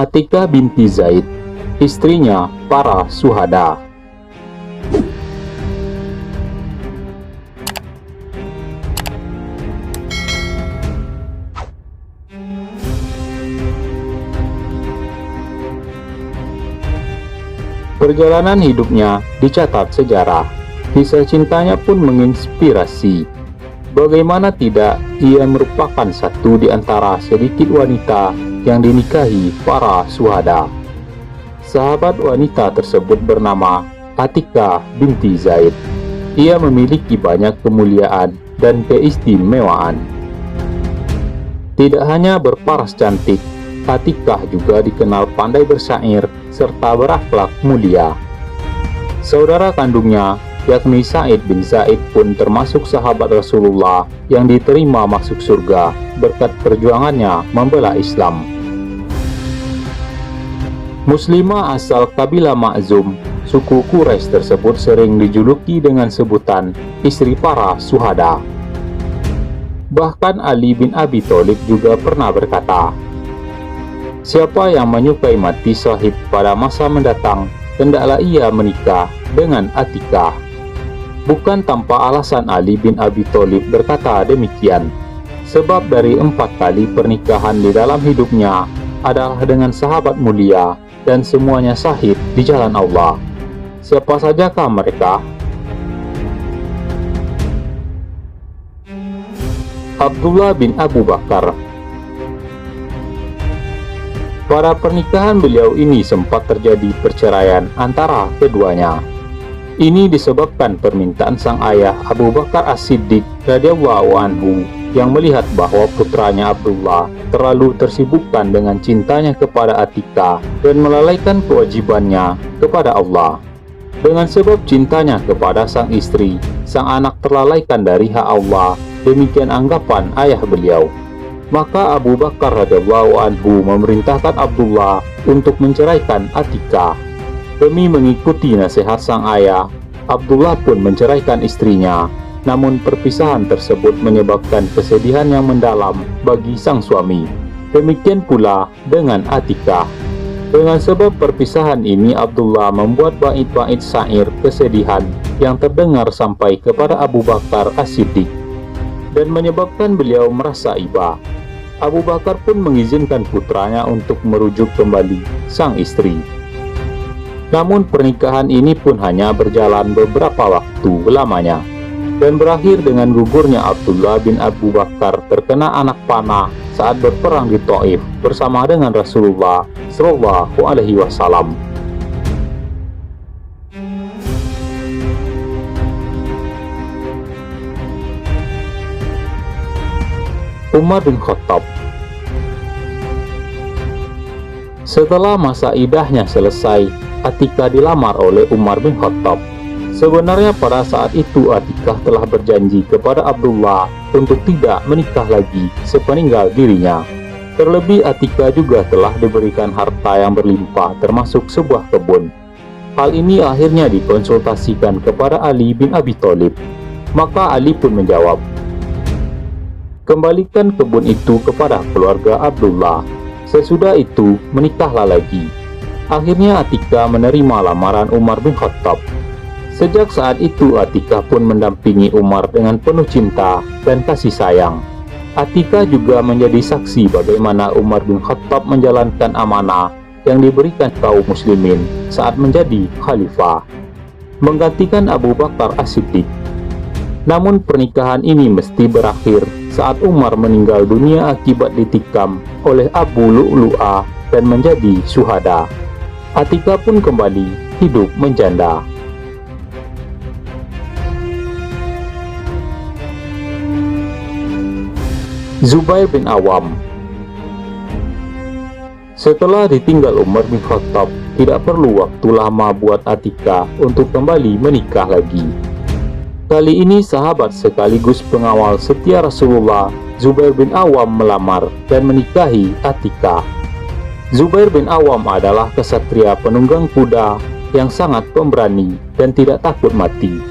Atikah binti Zaid, istrinya para syuhada. Perjalanan hidupnya dicatat sejarah. Kisah cintanya pun menginspirasi. Bagaimana tidak, ia merupakan satu di antara sedikit wanita yang dinikahi para syuhada. Sahabat wanita tersebut bernama Atikah binti Zaid. Ia memiliki banyak kemuliaan dan keistimewaan. Tidak hanya berparas cantik, Atikah juga dikenal pandai bersyair serta berakhlak mulia. Saudara kandungnya, yakni Sa'id bin Zaid pun termasuk sahabat Rasulullah yang diterima masuk surga berkat perjuangannya membela Islam. Muslimah asal kabilah Makhzum, suku Quraisy tersebut sering dijuluki dengan sebutan istri para syuhada. Bahkan Ali bin Abi Thalib juga pernah berkata, "Siapa yang menyukai mati syahid pada masa mendatang, hendaklah ia menikah dengan Atikah." Bukan tanpa alasan Ali bin Abi Thalib berkata demikian, sebab dari 4 kali pernikahan di dalam hidupnya adalah dengan sahabat mulia dan semuanya syahid di jalan Allah. Siapa sajakah mereka? Abdullah bin Abu Bakar. Pada pernikahan beliau ini sempat terjadi perceraian antara keduanya. Ini disebabkan permintaan sang ayah Abu Bakar As-Siddiq radhiyallahu anhu yang melihat bahwa putranya Abdullah terlalu tersibukkan dengan cintanya kepada Atikah dan melalaikan kewajibannya kepada Allah. Dengan sebab cintanya kepada sang istri, sang anak terlalaikan dari hak Allah, demikian anggapan ayah beliau. Maka Abu Bakar radhiyallahu anhu memerintahkan Abdullah untuk menceraikan Atikah. Demi mengikuti nasihat sang ayah, Abdullah pun menceraikan istrinya. Namun perpisahan tersebut menyebabkan kesedihan yang mendalam bagi sang suami. Demikian pula dengan Atikah. Dengan sebab perpisahan ini, Abdullah membuat bait-bait syair kesedihan yang terdengar sampai kepada Abu Bakar As-Siddiq dan menyebabkan beliau merasa iba. Abu Bakar pun mengizinkan putranya untuk merujuk kembali sang istri. Namun pernikahan ini pun hanya berjalan beberapa waktu lamanya dan berakhir dengan gugurnya Abdullah bin Abu Bakar terkena anak panah saat berperang di Thaif bersama dengan Rasulullah Shallallahu Alaihi Wasallam. Umar bin Khattab. Setelah masa idahnya selesai, Atikah dilamar oleh Umar bin Khattab. Sebenarnya pada saat itu Atikah telah berjanji kepada Abdullah untuk tidak menikah lagi sepeninggal dirinya. Terlebih Atikah juga telah diberikan harta yang berlimpah termasuk sebuah kebun. Hal ini akhirnya dikonsultasikan kepada Ali bin Abi Thalib. Maka Ali pun menjawab, "Kembalikan kebun itu kepada keluarga Abdullah. Sesudah itu menikahlah lagi." Akhirnya Atikah menerima lamaran Umar bin Khattab. Sejak saat itu Atikah pun mendampingi Umar dengan penuh cinta dan kasih sayang. Atikah juga menjadi saksi bagaimana Umar bin Khattab menjalankan amanah yang diberikan kaum muslimin saat menjadi khalifah, menggantikan Abu Bakar As-Siddiq. Namun pernikahan ini mesti berakhir saat Umar meninggal dunia akibat ditikam oleh Abu Lu'lu'ah dan menjadi syuhada. Atikah pun kembali hidup menjanda. Zubair bin Awam. Setelah ditinggal Umar bin Khattab, tidak perlu waktu lama buat Atikah untuk kembali menikah lagi. Kali ini sahabat sekaligus pengawal setia Rasulullah, Zubair bin Awam melamar dan menikahi Atikah. Zubair bin Awam adalah kesatria penunggang kuda yang sangat pemberani dan tidak takut mati.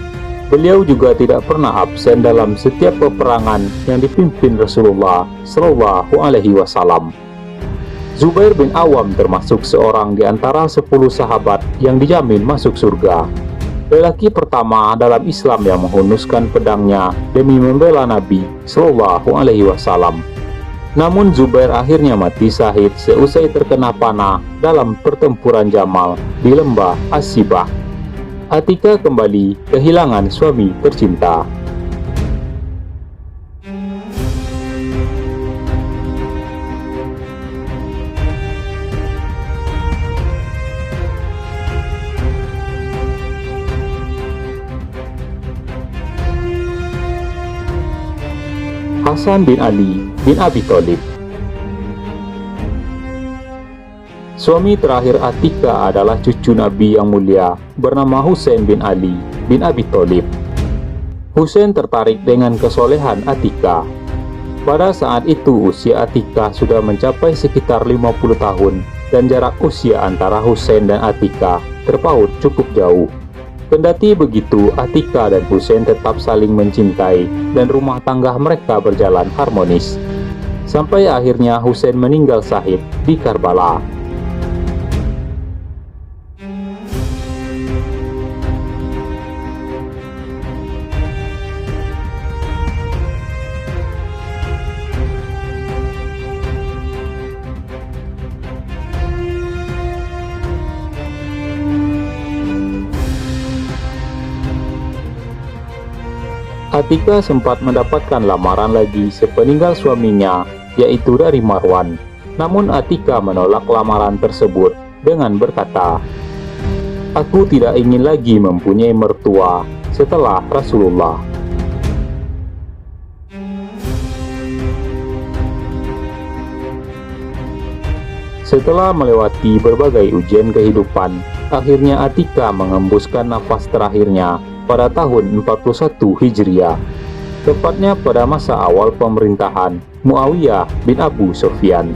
Beliau juga tidak pernah absen dalam setiap peperangan yang dipimpin Rasulullah Shallallahu Alaihi Wasallam. Zubair bin Awam termasuk seorang di antara 10 sahabat yang dijamin masuk surga. Lelaki pertama dalam Islam yang menghunuskan pedangnya demi membela Nabi Shallallahu Alaihi Wasallam. Namun Zubair akhirnya mati syahid seusai terkena panah dalam pertempuran Jamal di lembah As-Sibah. Atika kembali kehilangan suami tercinta. Hasan bin Ali bin Abi Thalib. Suami terakhir Atika adalah cucu Nabi yang mulia bernama Husain bin Ali bin Abi Thalib. Husain tertarik dengan kesolehan Atika. Pada saat itu usia Atika sudah mencapai sekitar 50 tahun dan jarak usia antara Husain dan Atika terpaut cukup jauh. Kendati begitu, Atika dan Husain tetap saling mencintai dan rumah tangga mereka berjalan harmonis. Sampai akhirnya Husain meninggal syahid di Karbala. Atika sempat mendapatkan lamaran lagi sepeninggal suaminya, yaitu dari Marwan. Namun Atika menolak lamaran tersebut dengan berkata, "Aku tidak ingin lagi mempunyai mertua setelah Rasulullah." Setelah melewati berbagai ujian kehidupan, akhirnya Atika mengembuskan nafas terakhirnya pada tahun 41 Hijriah, tepatnya pada masa awal pemerintahan Muawiyah bin Abu Sufyan.